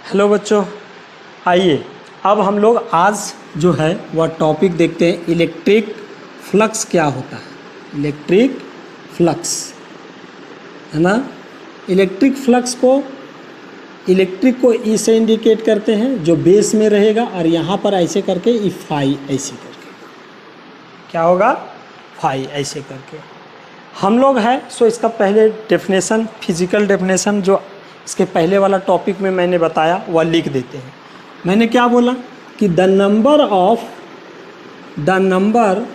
Hello बच्चों, आइए अब हम लोग आज जो है वह टॉपिक देखते हैं इलेक्ट्रिक फ्लक्स क्या होता है। इलेक्ट्रिक फ्लक्स है ना। इलेक्ट्रिक फ्लक्स को इलेक्ट्रिक को ई से इंडिकेट करते हैं जो बेस में रहेगा, और यहाँ पर ऐसे करके ई फाई ऐसे करके क्या होगा, फाई ऐसे करके हम लोग है। सो इसका पहले डेफिनेशन, फिजिकल डेफिनेशन जो इसके पहले वाला टॉपिक में मैंने बताया वह लिख देते हैं। मैंने क्या बोला कि the number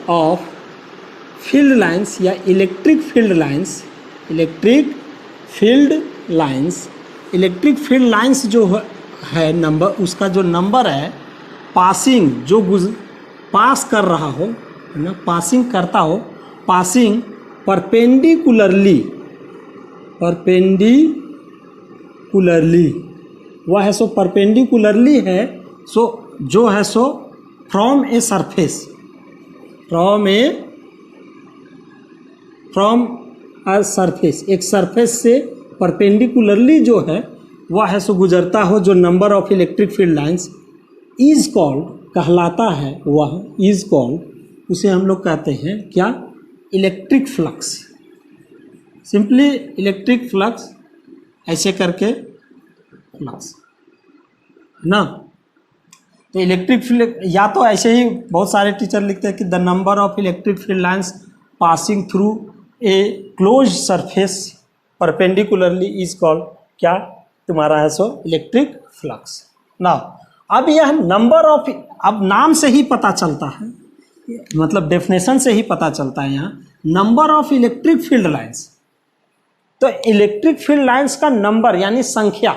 of field lines या इलेक्ट्रिक फील्ड लाइंस जो है नंबर, उसका जो नंबर है पासिंग, जो पास कर रहा हो है ना, पासिंग करता हो, पासिंग परपेंडिकुलरली वह है सो परपेंडिकुलरली है, सो जो है सो फ्रॉम ए सरफेस, एक सरफेस से परपेंडिकुलरली जो है वह है सो गुजरता हो, जो number of electric field lines is called, कहलाता है, वह इज कॉल्ड, उसे हम लोग कहते हैं क्या, electric flux. Simply electric flux ऐसे करके फ्लक्स ना। तो इलेक्ट्रिक फील्ड या तो ऐसे ही बहुत सारे टीचर लिखते हैं कि the number of electric field lines passing through a close surface perpendicularly is called क्या, तुम्हारा है सो इलेक्ट्रिक फ्लक्स ना। अब यह नंबर ऑफ, अब नाम से ही पता चलता है, मतलब डेफिनेशन से ही पता चलता है यहाँ number of electric field lines. तो इलेक्ट्रिक फील्ड लाइंस का नंबर यानी संख्या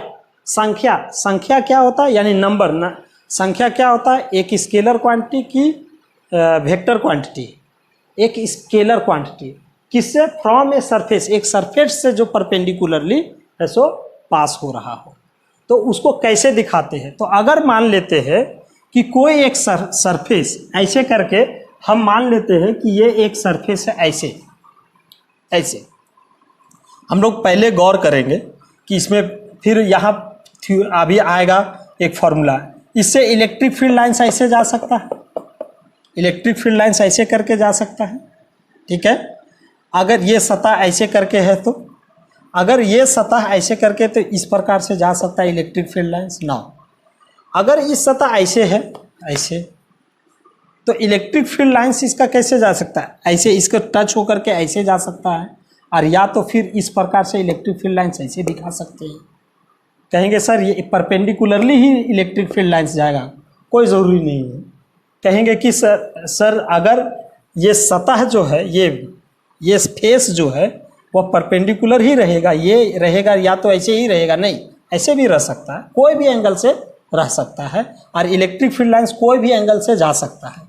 क्या होता है, यानी नंबर ना, संख्या क्या होता है, एक स्केलर क्वांटिटी की वेक्टर क्वांटिटी, एक स्केलर क्वांटिटी किससे, फ्रॉम ए सरफेस, एक सरफेस से जो परपेंडिकुलरली है सो पास हो रहा हो। तो उसको कैसे दिखाते हैं, तो अगर मान लेते हैं कि कोई एक सरफेस ऐसे करके, हम मान लेते हैं कि ये एक सरफेस है ऐसे हम लोग पहले गौर करेंगे कि इसमें फिर यहाँ अभी आएगा एक फॉर्मूला, इससे इलेक्ट्रिक फील्ड लाइंस ऐसे जा सकता है, इलेक्ट्रिक फील्ड लाइंस ऐसे करके जा सकता है, ठीक है। अगर ये सतह ऐसे करके है तो, अगर ये सतह ऐसे करके तो इस प्रकार से जा सकता है इलेक्ट्रिक फील्ड लाइंस ना। अगर इस सतह ऐसे है ऐसे, तो इलेक्ट्रिक फील्ड लाइंस इसका कैसे जा सकता है, ऐसे इसको टच होकर के ऐसे जा सकता है, और या तो फिर इस प्रकार से इलेक्ट्रिक फील्ड लाइंस ऐसे दिखा सकते हैं। कहेंगे सर ये परपेंडिकुलरली ही इलेक्ट्रिक फील्ड लाइंस जाएगा, कोई ज़रूरी नहीं है। कहेंगे कि सर अगर ये सतह जो है, ये फेस जो है वह परपेंडिकुलर ही रहेगा, ये रहेगा या तो ऐसे ही रहेगा, नहीं ऐसे भी रह सकता है, कोई भी एंगल से रह सकता है, और इलेक्ट्रिक फील्ड लाइंस कोई भी एंगल से जा सकता है।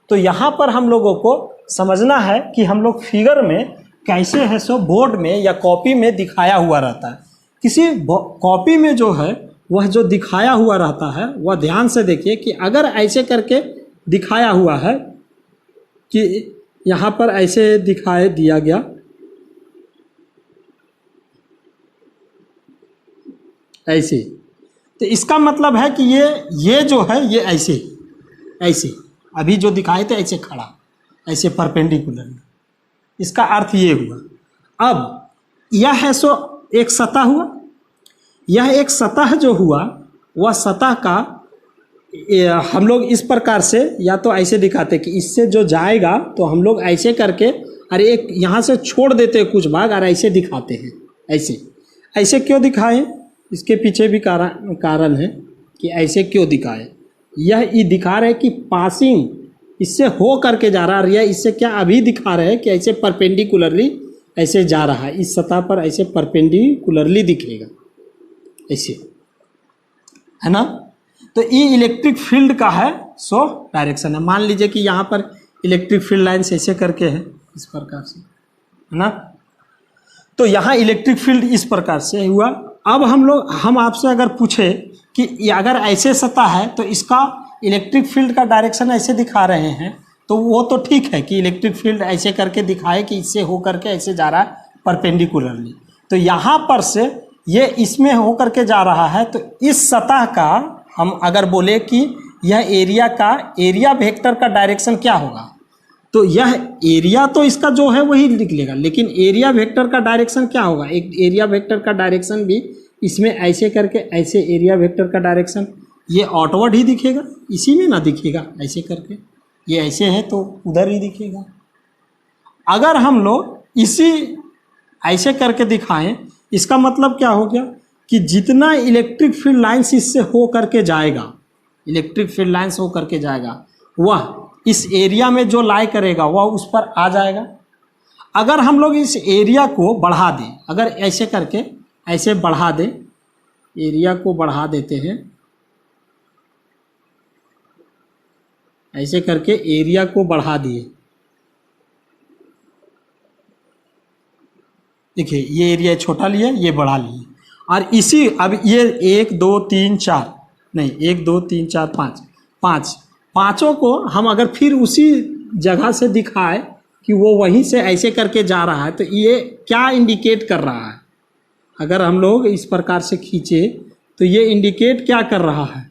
तो यहाँ पर हम लोगों को समझना है कि हम लोग फिगर में कैसे है सो बोर्ड में या कॉपी में दिखाया हुआ रहता है। किसी कॉपी में जो है वह जो दिखाया हुआ रहता है वह ध्यान से देखिए कि अगर ऐसे करके दिखाया हुआ है कि यहाँ पर ऐसे दिखाई दिया गया, ऐसे, तो इसका मतलब है कि ये जो है ये ऐसे अभी जो दिखाए थे ऐसे खड़ा, ऐसे परपेंडिकुलर, इसका अर्थ ये हुआ। अब यह है सो एक सतह हुआ, यह एक सतह जो हुआ वह सतह का हम लोग इस प्रकार से या तो ऐसे दिखाते कि इससे जो जाएगा तो हम लोग ऐसे करके, अरे एक यहाँ से छोड़ देते हैं कुछ भाग और ऐसे दिखाते हैं। ऐसे क्यों दिखाएं, इसके पीछे भी कारण है कि ऐसे क्यों दिखाए। यह दिखा रहे कि पासिंग इससे हो करके जा रहा है, या इससे क्या अभी दिखा रहे हैं कि ऐसे परपेंडिकुलरली ऐसे जा रहा है, इस सतह पर ऐसे परपेंडिकुलरली दिखेगा, ऐसे है ना। तो ये इलेक्ट्रिक फील्ड का है सो डायरेक्शन है। मान लीजिए कि यहाँ पर इलेक्ट्रिक फील्ड लाइन्स ऐसे करके है इस प्रकार से, है ना। तो यहाँ इलेक्ट्रिक फील्ड इस प्रकार से हुआ। अब हम आपसे अगर पूछे कि अगर ऐसे सतह है तो इसका इलेक्ट्रिक फील्ड का डायरेक्शन ऐसे दिखा रहे हैं, तो वो तो ठीक है कि इलेक्ट्रिक फील्ड ऐसे करके दिखाए कि इससे हो करके ऐसे जा रहा है परपेंडिकुलरली। तो यहाँ पर से ये इसमें होकर के जा रहा है, तो इस सतह का हम अगर बोले कि यह एरिया का एरिया वेक्टर का डायरेक्शन क्या होगा, तो यह एरिया तो इसका जो है वही निकलेगा, लेकिन एरिया वेक्टर का डायरेक्शन क्या होगा, एक एरिया वेक्टर का डायरेक्शन भी इसमें ऐसे करके ऐसे एरिया वेक्टर का डायरेक्शन ये आउटवर्ड ही दिखेगा, इसी में ना दिखेगा, ऐसे करके ये ऐसे है तो उधर ही दिखेगा। अगर हम लोग इसी ऐसे करके दिखाएं, इसका मतलब क्या हो गया कि जितना इलेक्ट्रिक फील्ड लाइंस इससे हो करके जाएगा, इलेक्ट्रिक फील्ड लाइंस हो करके जाएगा, वह इस एरिया में जो लाई करेगा वह उस पर आ जाएगा। अगर हम लोग इस एरिया को बढ़ा दें, अगर ऐसे करके ऐसे बढ़ा दें, एरिया को बढ़ा देते हैं, ऐसे करके एरिया को बढ़ा दिए, देखिए ये एरिया छोटा लिया, ये बढ़ा लिए, और इसी अब ये 1 2 3 4 नहीं 1 2 3 4 5 पाँचों को हम अगर फिर उसी जगह से दिखाए कि वो वहीं से ऐसे करके जा रहा है, तो ये क्या इंडिकेट कर रहा है, अगर हम लोग इस प्रकार से खींचे तो ये इंडिकेट क्या कर रहा है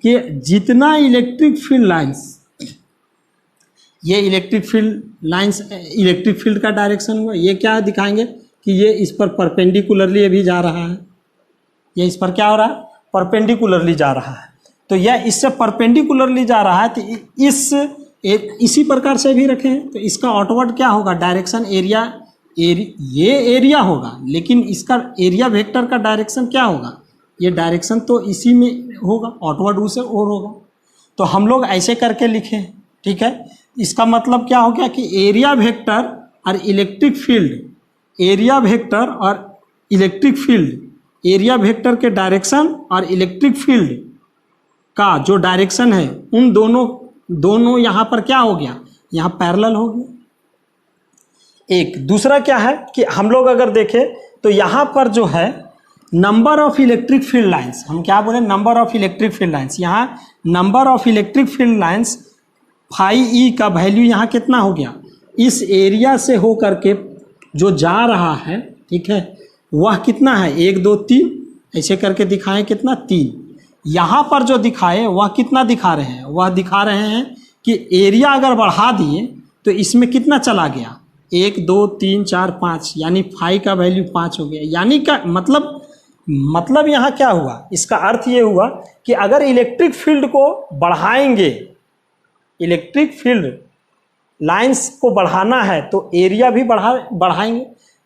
कि जितना इलेक्ट्रिक फील्ड लाइंस, ये electric field lines electric field का डायरेक्शन हुआ, ये क्या दिखाएंगे कि ये इस पर परपेंडिकुलरली अभी जा रहा है, ये इस पर क्या हो रहा है, परपेंडिकुलरली जा रहा है, तो यह इससे परपेंडिकुलरली जा रहा है, तो इसी प्रकार से भी रखें तो इसका आउटवर्ड क्या होगा, डायरेक्शन ये एरिया होगा, लेकिन इसका एरिया वेक्टर का डायरेक्शन क्या होगा, ये डायरेक्शन तो इसी में होगा, आउटवर्ड उसे और होगा। तो हम लोग ऐसे करके लिखें, ठीक है। इसका मतलब क्या हो गया कि एरिया वेक्टर और इलेक्ट्रिक फील्ड, एरिया वेक्टर और इलेक्ट्रिक फील्ड, एरिया वेक्टर के डायरेक्शन और इलेक्ट्रिक फील्ड का जो डायरेक्शन है, उन दोनों यहाँ पर क्या हो गया, यहाँ पैरेलल हो गया। एक दूसरा क्या है कि हम लोग अगर देखें तो यहाँ पर जो है number of electric field lines, हम क्या बोले, number of electric field lines, यहाँ number of electric field lines phi E का वैल्यू यहाँ कितना हो गया, इस एरिया से हो करके जो जा रहा है, ठीक है, वह कितना है, 1 2 3 ऐसे करके दिखाएं कितना, 3। यहाँ पर जो दिखाए वह कितना दिखा रहे हैं, वह दिखा रहे हैं कि एरिया अगर बढ़ा दिए तो इसमें कितना चला गया, 1 2 3 4 5, यानी फाई का वैल्यू 5 हो गया। यानी का मतलब यहाँ क्या हुआ, इसका अर्थ ये हुआ कि अगर इलेक्ट्रिक फील्ड को बढ़ाएंगे, इलेक्ट्रिक फील्ड लाइंस को बढ़ाना है तो एरिया भी बढ़ाएंगे,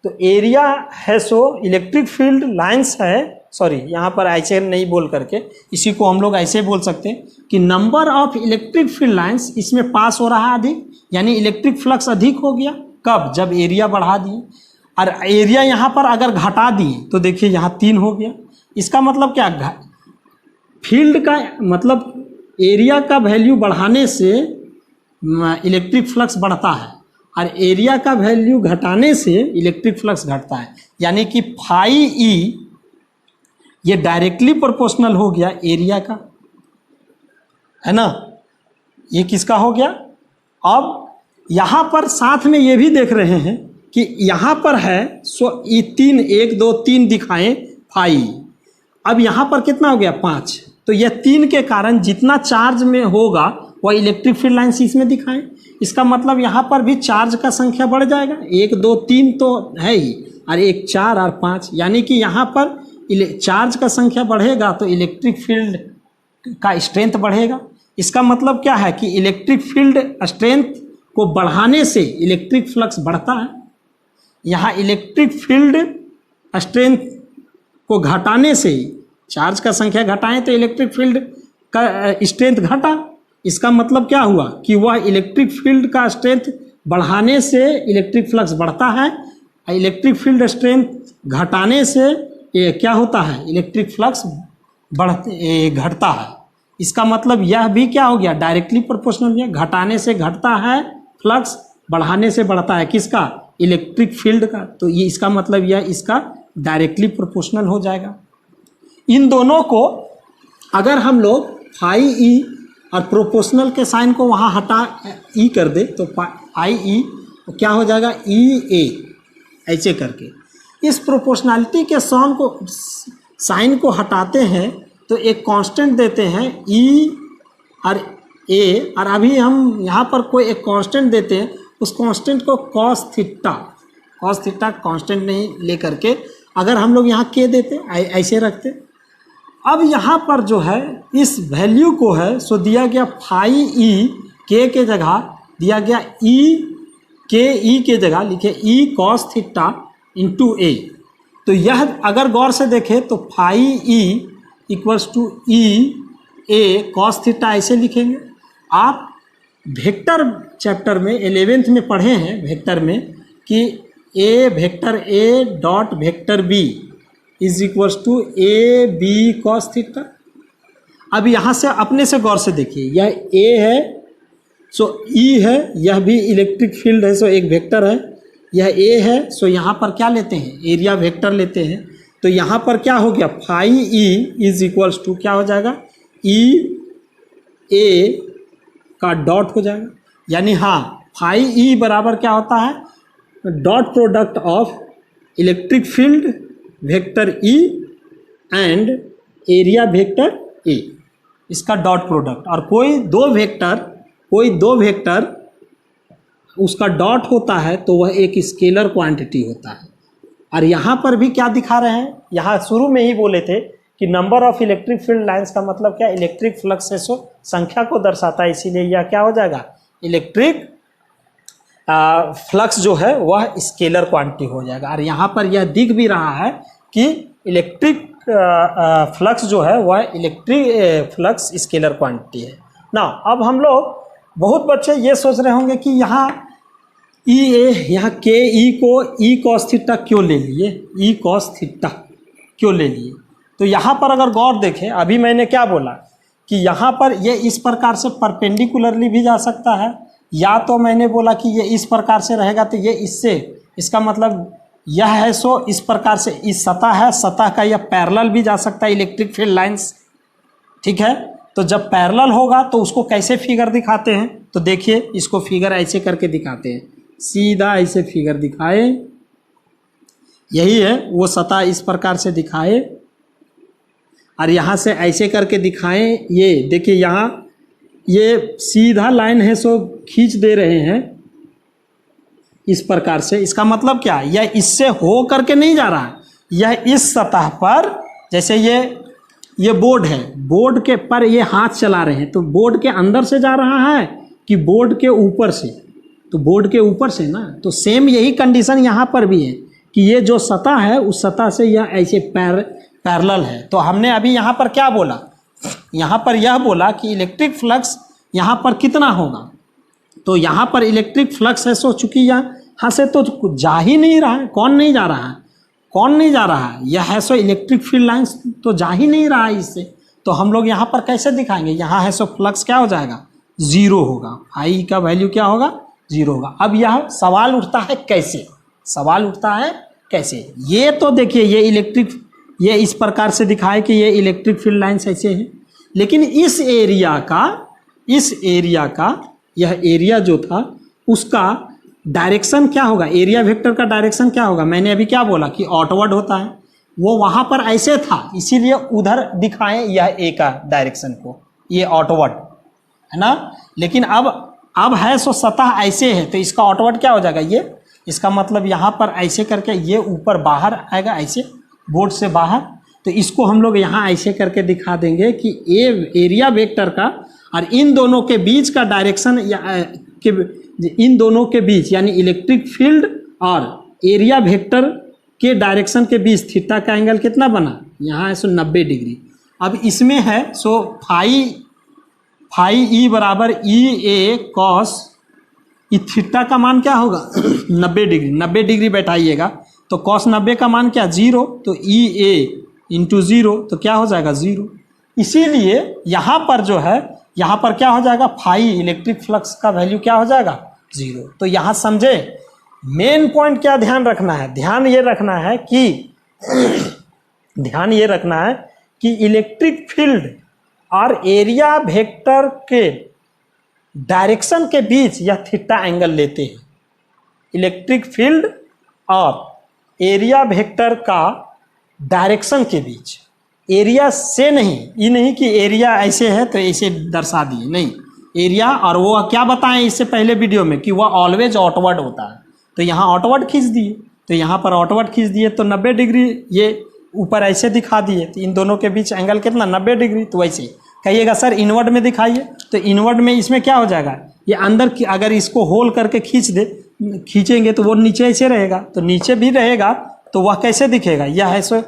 तो एरिया है सो इलेक्ट्रिक फील्ड लाइंस है, सॉरी यहाँ पर ऐसे नहीं बोल करके इसी को हम लोग ऐसे बोल सकते हैं कि number of electric field lines इसमें पास हो रहा है अधिक, यानी इलेक्ट्रिक फ्लक्स अधिक हो गया, कब, जब एरिया बढ़ा दिए। और एरिया यहाँ पर अगर घटा दिए तो देखिए यहाँ 3 हो गया। इसका मतलब क्या, फील्ड का मतलब एरिया का वैल्यू बढ़ाने से इलेक्ट्रिक फ्लक्स बढ़ता है और एरिया का वैल्यू घटाने से इलेक्ट्रिक फ्लक्स घटता है, यानी कि फाई ई ये डायरेक्टली प्रोपोर्शनल हो गया एरिया का, है ना, ये किसका हो गया। अब यहाँ पर साथ में ये भी देख रहे हैं कि यहाँ पर है सो ये 3 1 2 3 दिखाएं फाई, अब यहाँ पर कितना हो गया 5, तो यह 3 के कारण जितना चार्ज में होगा वह इलेक्ट्रिक फील्ड लाइंस इसमें दिखाएं। इसका मतलब यहाँ पर भी चार्ज का संख्या बढ़ जाएगा, 1 2 3 तो है ही, और 1 4 और 5, यानी कि यहाँ पर चार्ज का संख्या बढ़ेगा तो इलेक्ट्रिक फील्ड का स्ट्रेंथ बढ़ेगा। इसका मतलब क्या है कि इलेक्ट्रिक फील्ड स्ट्रेंथ को बढ़ाने से इलेक्ट्रिक फ्लक्स बढ़ता है, यहाँ इलेक्ट्रिक फील्ड स्ट्रेंथ को घटाने से, चार्ज का संख्या घटाएं तो इलेक्ट्रिक फील्ड का स्ट्रेंथ घटा। इसका मतलब क्या हुआ कि वह इलेक्ट्रिक फील्ड का स्ट्रेंथ बढ़ाने से इलेक्ट्रिक फ्लक्स बढ़ता है, इलेक्ट्रिक फील्ड स्ट्रेंथ घटाने से ये क्या होता है, इलेक्ट्रिक फ्लक्स घटता है। इसका मतलब यह भी क्या हो गया, डायरेक्टली प्रोपोर्शनल है, घटाने से घटता है फ्लक्स, बढ़ाने से बढ़ता है किसका, इलेक्ट्रिक फील्ड का, तो ये इसका मतलब यह इसका डायरेक्टली प्रोपोर्शनल हो जाएगा। इन दोनों को अगर हम लोग फाई ई और प्रोपोर्शनल के साइन को वहाँ हटा ई कर दे तो फाई ई क्या हो जाएगा, ई ए, ऐसे करके। इस प्रोपोर्शनैलिटी के साइन को हटाते हैं तो एक कांस्टेंट देते हैं ई और ए, और अभी हम यहाँ पर कोई एक कांस्टेंट देते हैं, उस कांस्टेंट को कॉस थीटा कांस्टेंट नहीं लेकर के अगर हम लोग यहाँ के देते ऐसे रखते। अब यहाँ पर जो है इस वैल्यू को है सो दिया गया फाई ई के जगह दिया गया ई के जगह लिखे E cos theta into A. तो यह अगर गौर से देखें तो phi E equals to E A cos theta ऐसे लिखेंगे। आप वेक्टर चैप्टर में 11th में पढ़े हैं वेक्टर में कि A vector A dot vector B is equals to A B cos theta. अब यहाँ से अपने से गौर से देखिए, यह ए है सो ई है, यह भी इलेक्ट्रिक फील्ड है सो एक वेक्टर है, यह ए है सो यहाँ पर क्या लेते हैं एरिया वेक्टर लेते हैं। तो यहाँ पर क्या हो गया phi E is equals to क्या हो जाएगा ई ए का डॉट हो जाएगा, यानी हाँ फाई ई बराबर क्या होता है dot product of electric field vector E and area vector A, इसका डॉट प्रोडक्ट। और कोई दो वेक्टर उसका डॉट होता है तो वह एक स्केलर क्वांटिटी होता है। और यहाँ पर भी क्या दिखा रहे हैं, यहाँ शुरू में ही बोले थे कि number of electric field lines का मतलब क्या इलेक्ट्रिक फ्लक्स है सो संख्या को दर्शाता है, इसीलिए यह क्या हो जाएगा इलेक्ट्रिक फ्लक्स जो है वह स्केलर क्वांटिटी हो जाएगा। और यहाँ पर यह दिख भी रहा है कि इलेक्ट्रिक फ्लक्स जो है वह इलेक्ट्रिक फ्लक्स स्केलर क्वांटिटी है ना। अब हम लोग बहुत बच्चे ये सोच रहे होंगे कि यहाँ ई ए यहाँ के ई को ई कॉस थीटा क्यों ले लिए, ई कॉस थीटा क्यों ले लिए। तो यहाँ पर अगर गौर देखें अभी मैंने क्या बोला कि यहाँ पर ये इस प्रकार से परपेंडिकुलरली भी जा सकता है, या तो मैंने बोला कि ये इस प्रकार से रहेगा तो ये इससे, इसका मतलब यह है सो इस प्रकार से इस सतह है, सतह का यह पैरेलल भी जा सकता है इलेक्ट्रिक फील्ड लाइंस, ठीक है। तो जब पैरेलल होगा तो उसको कैसे फिगर दिखाते हैं, तो देखिए इसको फिगर ऐसे करके दिखाते हैं, सीधा ऐसे फिगर दिखाए, यही है वो सतह इस प्रकार से दिखाए और यहाँ से ऐसे करके दिखाएं। ये देखिए यहाँ ये सीधा लाइन है सो खींच दे रहे हैं इस प्रकार से, इसका मतलब क्या है यह इससे हो करके नहीं जा रहा है, यह इस सतह पर, जैसे ये बोर्ड है, बोर्ड के पर ये हाथ चला रहे हैं तो बोर्ड के अंदर से जा रहा है कि बोर्ड के ऊपर से, तो बोर्ड के ऊपर से ना। तो सेम यही कंडीशन यहाँ पर भी है कि ये जो सतह है उस सतह से यह ऐसे पैरेलल है। तो हमने अभी यहाँ पर क्या बोला, यहाँ पर यह बोला कि इलेक्ट्रिक फ्लक्स यहाँ पर कितना होगा, तो यहाँ पर इलेक्ट्रिक फ्लक्स है सो चूँकि यहाँ से तो जा ही नहीं रहा है, कौन नहीं जा रहा है, कौन नहीं जा रहा है, यह है सो इलेक्ट्रिक फील्ड लाइंस तो जा ही नहीं रहा है इससे। तो हम लोग यहाँ पर कैसे दिखाएंगे, यहाँ है सो फ्लक्स क्या हो जाएगा ज़ीरो होगा, आई का वैल्यू क्या होगा ज़ीरो होगा। अब यह सवाल उठता है कैसे, सवाल उठता है कैसे, ये तो देखिए ये इलेक्ट्रिक, ये इस प्रकार से दिखाए कि ये इलेक्ट्रिक फील्ड लाइन्स ऐसे हैं, लेकिन इस एरिया का यह एरिया जो था उसका डायरेक्शन क्या होगा, एरिया वेक्टर का डायरेक्शन क्या होगा, मैंने अभी क्या बोला कि आउटवर्ड होता है, वो वहाँ पर ऐसे था इसीलिए उधर दिखाएं यह ए का डायरेक्शन को, ये आउटवर्ड है ना। लेकिन अब है सो सतह ऐसे है तो इसका आउटवर्ड क्या हो जाएगा ये, इसका मतलब यहाँ पर ऐसे करके ये ऊपर बाहर आएगा ऐसे बोर्ड से बाहर, तो इसको हम लोग यहाँ ऐसे करके दिखा देंगे कि एरिया वेक्टर का और इन दोनों के बीच का डायरेक्शन इन दोनों के बीच यानी इलेक्ट्रिक फील्ड और एरिया वेक्टर के डायरेक्शन के बीच थीटा का एंगल कितना बना, यहाँ है सो 90 डिग्री। अब इसमें है सो फाई ई बराबर ई ए कॉस, ई थीटा का मान क्या होगा 90 डिग्री, 90 डिग्री बैठाइएगा तो कॉस 90 का मान क्या 0, तो ई ए इंटू 0 तो क्या हो जाएगा 0। इसीलिए यहाँ पर जो है यहाँ पर क्या हो जाएगा फाई इलेक्ट्रिक फ्लक्स का वैल्यू क्या हो जाएगा 0। तो यहाँ समझे मेन पॉइंट क्या ध्यान रखना है, ध्यान ये रखना है कि इलेक्ट्रिक फील्ड और एरिया वेक्टर के डायरेक्शन के बीच यह थीटा एंगल लेते हैं, इलेक्ट्रिक फील्ड और एरिया वेक्टर का डायरेक्शन के बीच, एरिया से नहीं, ये नहीं कि एरिया ऐसे है तो ऐसे दर्शा दिए, नहीं, एरिया, और वो क्या बताएं इससे पहले वीडियो में कि वह ऑलवेज आउटवर्ड होता है, तो यहाँ आउटवर्ड खींच दिए, तो यहाँ पर आउटवर्ड खींच दिए तो 90 डिग्री ये ऊपर ऐसे दिखा दिए, तो इन दोनों के बीच एंगल कितना 90 डिग्री। तो वैसे कहिएगा सर इनवर्ड में दिखाइए, तो इनवर्ड में इसमें क्या हो जाएगा, ये अंदर की अगर इसको होल करके खींचेंगे तो वो नीचे ऐसे रहेगा, तो नीचे भी रहेगा तो वह कैसे दिखेगा, यह ऐसे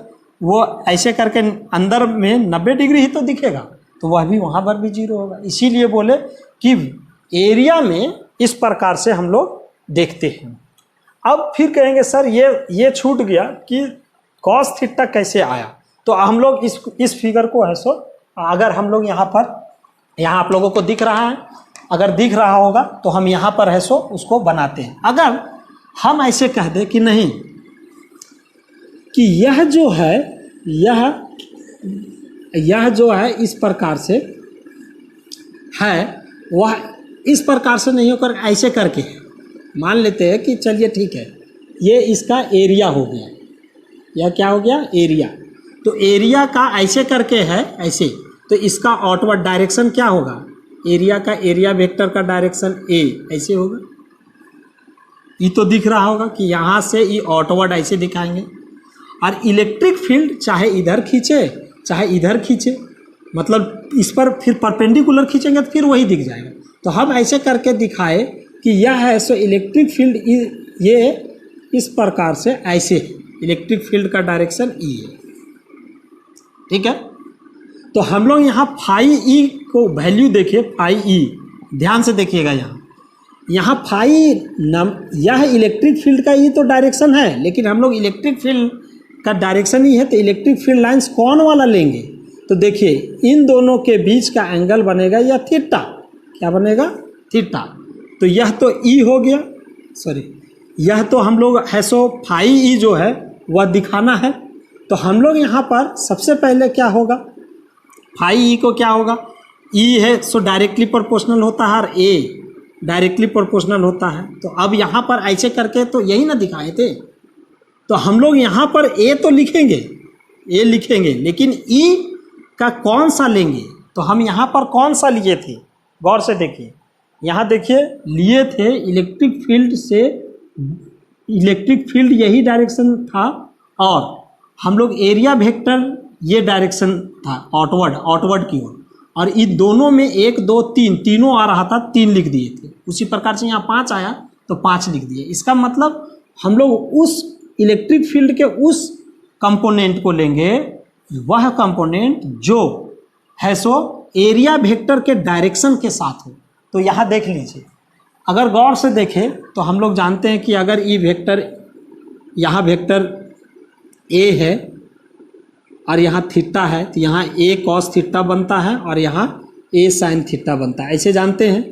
वो ऐसे करके अंदर में 90 डिग्री ही तो दिखेगा, तो वह भी वहाँ पर भी 0 होगा। इसीलिए बोले कि एरिया में इस प्रकार से हम लोग देखते हैं। अब फिर कहेंगे सर ये छूट गया कि कॉस थीटा कैसे आया, तो हम लोग इस फिगर को है सो अगर हम लोग यहाँ आप लोगों को दिख रहा है, अगर दिख रहा होगा तो हम यहाँ पर है सो उसको बनाते हैं। अगर हम ऐसे कह दें कि नहीं कि यह जो है यह जो है इस प्रकार से है, वह इस प्रकार से नहीं होकर ऐसे करके है, मान लेते हैं कि चलिए ठीक है, ये इसका एरिया हो गया, यह क्या हो गया एरिया, तो एरिया का ऐसे करके है ऐसे, तो इसका आउटवर्ड डायरेक्शन क्या होगा, एरिया का एरिया वेक्टर का डायरेक्शन ए ऐसे होगा, ये तो दिख रहा होगा कि यहाँ से ये आउटवर्ड ऐसे दिखाएंगे, और इलेक्ट्रिक फील्ड चाहे इधर खींचे चाहे इधर खींचे, मतलब इस पर फिर परपेंडिकुलर खींचेंगे तो फिर वही दिख जाएगा। तो हम ऐसे करके दिखाए कि यह है सो इलेक्ट्रिक फील्ड ये इस प्रकार से ऐसे इलेक्ट्रिक फील्ड का डायरेक्शन ई है, ठीक है। तो हम लोग यहाँ फाई ई को वैल्यू देखिए, फाई ई ध्यान से देखिएगा, यहाँ फाई यह इलेक्ट्रिक फील्ड का ये तो डायरेक्शन है, लेकिन हम लोग इलेक्ट्रिक फील्ड का डायरेक्शन ही है, तो इलेक्ट्रिक फील्ड लाइंस कौन वाला लेंगे, तो देखिए इन दोनों के बीच का एंगल बनेगा या थीटा, क्या बनेगा थीटा, तो यह तो ई हो गया, सॉरी यह तो हम लोग है सो फाई ई जो है वह दिखाना है, तो हम लोग यहाँ पर सबसे पहले क्या होगा, फाई ई को क्या होगा, ई है सो डायरेक्टली प्रोपोर्शनल होता है और ए डायरेक्टली प्रोपोर्शनल होता है, तो अब यहाँ पर ऐसे करके तो यही ना दिखाए थे, तो हम लोग यहाँ पर ए तो लिखेंगे, ए लिखेंगे, लेकिन ई का कौन सा लेंगे, तो हम यहाँ पर कौन सा लिए थे, गौर से देखिए, यहाँ देखिए लिए थे इलेक्ट्रिक फील्ड से, इलेक्ट्रिक फील्ड यही डायरेक्शन था, और हम लोग एरिया वेक्टर ये डायरेक्शन था आउटवर्ड की ओर, और इन दोनों में 1 2 3 तीनों आ रहा था, 3 लिख दिए थे, उसी प्रकार से यहाँ 5 आया तो 5 लिख दिए। इसका मतलब हम लोग उस इलेक्ट्रिक फील्ड के उस कंपोनेंट को लेंगे, वह कंपोनेंट जो है सो एरिया वेक्टर के डायरेक्शन के साथ हो। तो यहाँ देख लीजिए, अगर गौर से देखें तो हम लोग जानते हैं कि अगर ई वेक्टर, यहाँ वेक्टर ए है और यहाँ थीटा है, तो यहाँ ए कॉस थीटा बनता है और यहाँ ए साइन थीटा बनता है, ऐसे जानते हैं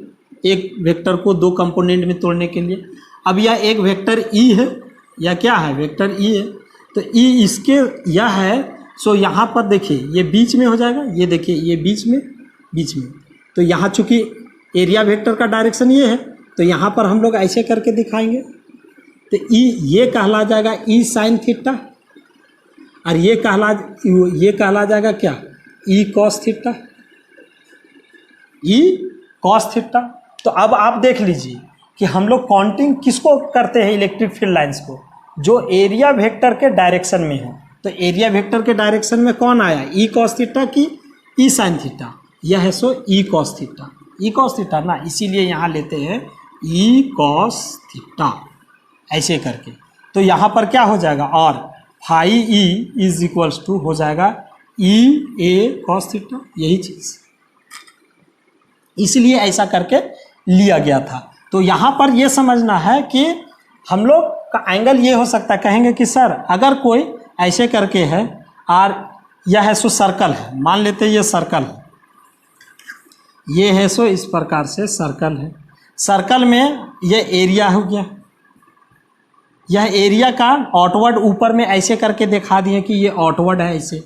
एक वेक्टर को 2 कंपोनेंट में तोड़ने के लिए। अब यह एक वेक्टर ई है, या क्या है वेक्टर ई है, तो ई इसके यह है, सो यहाँ पर देखिए ये बीच में हो जाएगा, ये देखिए ये बीच में, तो यहाँ चूँकि एरिया वेक्टर का डायरेक्शन ये है, तो यहाँ पर हम लोग ऐसे करके दिखाएंगे, तो ई ये कहला जाएगा ई साइन थीटा, और ये कहला जाएगा क्या, ई कॉस थीटा, ई कॉस थीटा। तो अब आप देख लीजिए कि हम लोग काउंटिंग किसको करते हैं, इलेक्ट्रिक फील्ड लाइंस को, जो एरिया वेक्टर के डायरेक्शन में है, तो एरिया वेक्टर के डायरेक्शन में कौन आया, ई कॉस थीटा की ई साइन थीटा, यह है सो ई कॉस थीटा ना, इसीलिए यहाँ लेते हैं ई कॉस थीटा ऐसे करके। तो यहाँ पर क्या हो जाएगा, और phi E is equals to हो जाएगा ई ए कॉस थीटा, यही चीज़, इसलिए ऐसा करके लिया गया था। तो यहाँ पर ये समझना है कि हम लोग का एंगल ये हो सकता है, कहेंगे कि सर अगर कोई ऐसे करके है और यह है सो सर्कल है, मान लेते हैं ये सर्कल है, ये है सो इस प्रकार से सर्कल है, सर्कल में ये एरिया हो गया, यह एरिया का आउटवर्ड ऊपर में ऐसे करके दिखा दिए कि ये आउटवर्ड है ऐसे।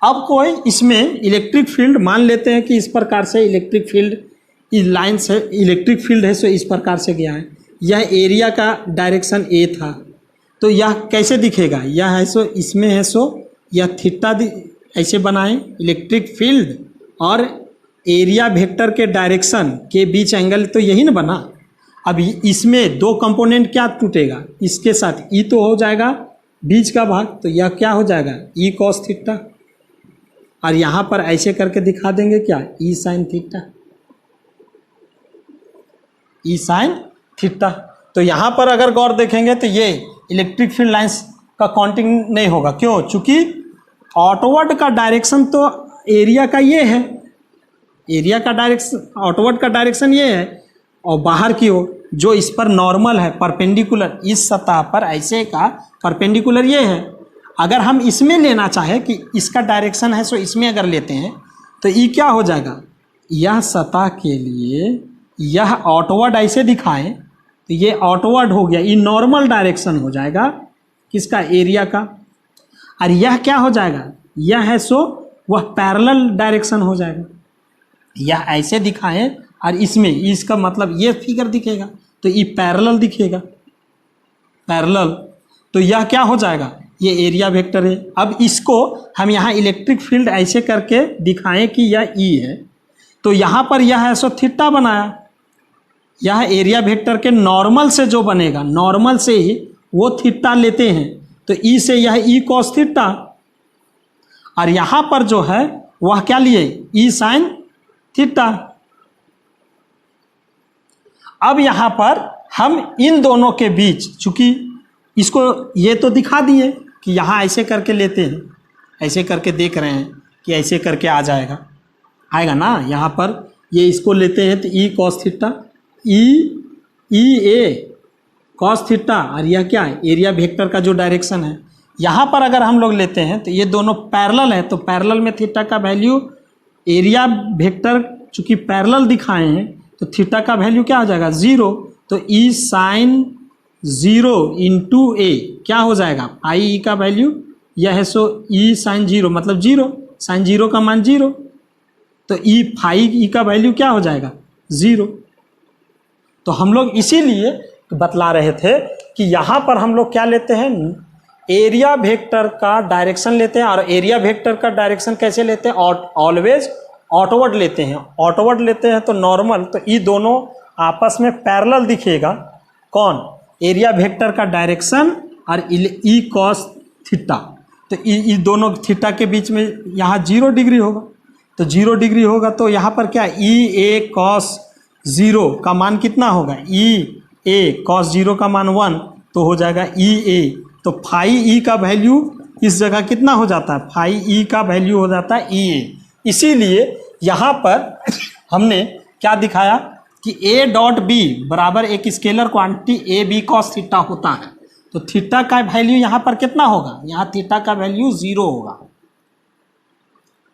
अब कोई इसमें इलेक्ट्रिक फील्ड मान लेते हैं कि इस प्रकार से इलेक्ट्रिक फील्ड इस लाइन से इलेक्ट्रिक फील्ड है सो इस प्रकार से गया है, यह एरिया का डायरेक्शन ए था, तो यह कैसे दिखेगा, यह है सो इसमें है सो यह थीटा ऐसे बनाएं, इलेक्ट्रिक फील्ड और एरिया वेक्टर के डायरेक्शन के बीच एंगल तो यही ना बना। अब इसमें दो कंपोनेंट क्या टूटेगा, इसके साथ ई तो हो जाएगा बीच का भाग, तो यह क्या हो जाएगा ई कॉस थीटा, और यहाँ पर ऐसे करके दिखा देंगे क्या ई साइन थीटा, ई साइन थीटा। तो यहाँ पर अगर गौर देखेंगे तो ये इलेक्ट्रिक फील्ड लाइंस का काउंटिंग नहीं होगा, क्यों, चूंकि आउटवर्ड का डायरेक्शन तो एरिया का ये है, एरिया का डायरेक्शन आउटवर्ड का डायरेक्शन ये है, और बाहर की ओर जो इस पर नॉर्मल है परपेंडिकुलर, इस सतह पर ऐसे का परपेंडिकुलर ये है। अगर हम इसमें लेना चाहें कि इसका डायरेक्शन है सो इसमें अगर लेते हैं तो ये क्या हो जाएगा, यह सतह के लिए यह आउटवर्ड ऐसे दिखाएं तो ये आउटवर्ड हो गया, ये नॉर्मल डायरेक्शन हो जाएगा किसका, एरिया का, और यह क्या हो जाएगा, यह है सो वह पैरेलल डायरेक्शन हो जाएगा। यह ऐसे दिखाएं और इसमें इसका मतलब ये फिगर दिखेगा तो ये पैरेलल दिखेगा, पैरेलल, तो यह क्या हो जाएगा, ये एरिया वेक्टर है। अब इसको हम यहाँ इलेक्ट्रिक फील्ड ऐसे करके दिखाएं कि यह ई है, तो यहाँ पर यह है सो थीटा बनाया, यह एरिया वेक्टर के नॉर्मल से जो बनेगा, नॉर्मल से ही वो थीटा लेते हैं, तो ई से यह ई कॉस थीटा, और यहाँ पर जो है वह क्या लिए ई साइन थीटा। अब यहाँ पर हम इन दोनों के बीच, चूंकि इसको ये तो दिखा दिए कि यहाँ ऐसे करके लेते हैं, ऐसे करके देख रहे हैं कि ऐसे करके आ जाएगा, आएगा ना, यहाँ पर ये इसको लेते हैं तो ई cos theta, E A cos theta, और यह क्या है एरिया वेक्टर का जो डायरेक्शन है। यहाँ पर अगर हम लोग लेते हैं तो ये दोनों पैरेलल है, तो पैरेलल में थीटा का वैल्यू, एरिया वेक्टर चूँकि पैरेलल दिखाए हैं तो थीटा का वैल्यू क्या हो जाएगा 0, तो ई साइन 0 इंटू ए क्या हो जाएगा पाई ई का वैल्यू, यह है सो ई साइन 0 मतलब 0, साइन 0 का मान 0, तो ई फाई ई का वैल्यू क्या हो जाएगा 0। तो हम लोग इसीलिए बतला रहे थे कि यहाँ पर हम लोग क्या लेते हैं, एरिया वेक्टर का डायरेक्शन लेते हैं, और एरिया वेक्टर का डायरेक्शन कैसे लेते हैं, ऑलवेज आउटवर्ड लेते हैं, आउटवर्ड लेते हैं तो नॉर्मल, तो ये दोनों आपस में पैरेलल दिखेगा, कौन, एरिया वेक्टर का डायरेक्शन और ई कॉस थीटा, तो ये दोनों थीटा के बीच में यहाँ 0 डिग्री होगा, तो 0 डिग्री होगा तो यहाँ पर क्या ई ए कॉस 0 का मान कितना होगा, ई ए कॉस 0 का मान 1, तो हो जाएगा ई ए, तो फाई ई का वैल्यू इस जगह कितना हो जाता है, फाई ई का वैल्यू हो जाता है ई ए। इसीलिए यहाँ पर हमने क्या दिखाया कि ए डॉट बी बराबर एक scalar quantity A B cos theta होता है, तो थीटा का वैल्यू यहाँ पर कितना होगा, यहाँ थीटा का वैल्यू 0 होगा,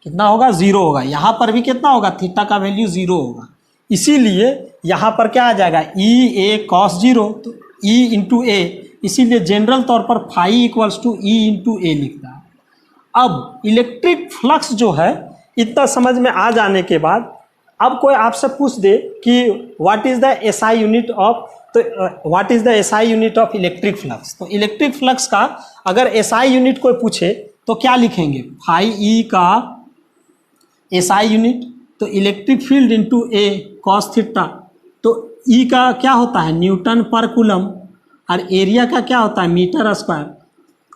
कितना होगा 0 होगा, यहाँ पर भी कितना होगा थीटा का वैल्यू 0 होगा। इसीलिए यहाँ पर क्या आ जाएगा ई ए कॉस 0, तो ई इंटू ए, इसीलिए जनरल तौर पर phi equals to E into A लिखता है। अब इलेक्ट्रिक फ्लक्स जो है इतना समझ में आ जाने के बाद अब कोई आपसे पूछ दे कि what is the SI unit of, तो what is the SI unit of electric flux, तो इलेक्ट्रिक फ्लक्स का अगर एसआई यूनिट कोई पूछे तो क्या लिखेंगे, फाई ई का एसआई यूनिट, तो इलेक्ट्रिक फील्ड इंटू ए कॉस थीटा, तो ई का क्या होता है न्यूटन पर कूलम, और एरिया का क्या होता है metre square,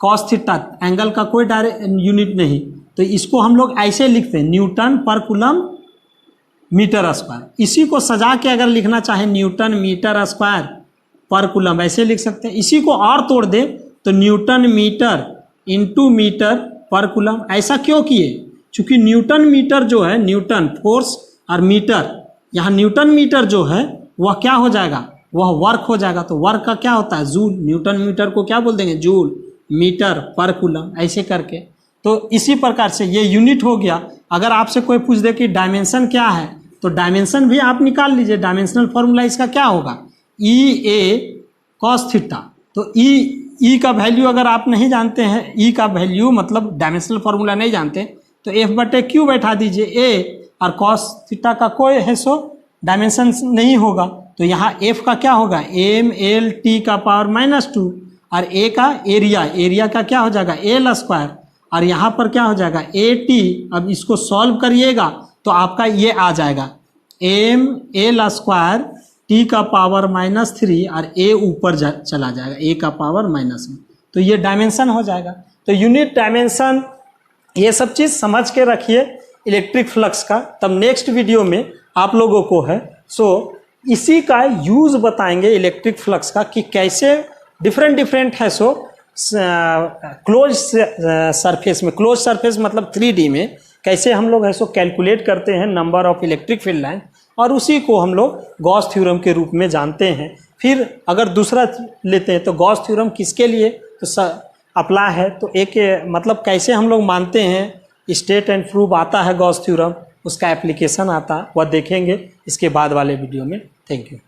cos theta angle का कोई डायरेक्ट यूनिट नहीं, तो इसको हम लोग ऐसे लिखते हैं न्यूटन पर कूलम मीटर स्क्वायर। इसी को सजा के अगर लिखना चाहे न्यूटन मीटर स्क्वायर पर कूलम ऐसे लिख सकते हैं। इसी को और तोड़ दे तो न्यूटन मीटर इंटू मीटर पर कूलम। ऐसा क्यों किए, चूँकि न्यूटन मीटर जो है, न्यूटन फोर्स और मीटर, यहाँ न्यूटन मीटर जो है वह क्या हो जाएगा, वह वर्क हो जाएगा, तो वर्क का क्या होता है जूल, न्यूटन मीटर को क्या बोल देंगे जूल, मीटर पर कूलम ऐसे करके। तो इसी प्रकार से ये यूनिट हो गया। अगर आपसे कोई पूछ दे कि डायमेंशन क्या है तो डायमेंशन भी आप निकाल लीजिए, डायमेंशनल फॉर्मूला इसका क्या होगा ई ए कॉस थीटा, तो ई का वैल्यू अगर आप नहीं जानते हैं, ई का वैल्यू मतलब डायमेंशनल फार्मूला नहीं जानते तो एफ बटे क्यू बैठा दीजिए, ए और कॉस थीटा का कोई है सो डायमेंशन नहीं होगा, तो यहाँ एफ का क्या होगा एम एल टी का पावर -2, और ए का एरिया का क्या हो जाएगा एल स्क्वायर, और यहाँ पर क्या हो जाएगा ए टी। अब इसको सॉल्व करिएगा तो आपका ये आ जाएगा एम एल स्क्वायर टी का पावर -3 और ए ऊपर चला जाएगा ए का पावर -1, तो ये डायमेंशन हो जाएगा। तो यूनिट डायमेंशन ये सब चीज़ समझ के रखिए इलेक्ट्रिक फ्लक्स का, तब नेक्स्ट वीडियो में आप लोगों को है इसी का यूज़ बताएंगे इलेक्ट्रिक फ्लक्स का कि कैसे डिफरेंट है क्लोज सरफेस में, क्लोज सरफेस मतलब 3D में कैसे हम लोग है कैलकुलेट करते हैं number of electric field line, और उसी को हम लोग गॉस थ्योरम के रूप में जानते हैं। फिर अगर दूसरा लेते हैं तो गॉस थ्योरम किसके लिए तो अप्लाई है, तो एक मतलब कैसे हम लोग मानते हैं स्टेट एंड प्रूफ आता है गॉस थ्योरम, उसका एप्लीकेशन आता वह देखेंगे इसके बाद वाले वीडियो में। Thank you.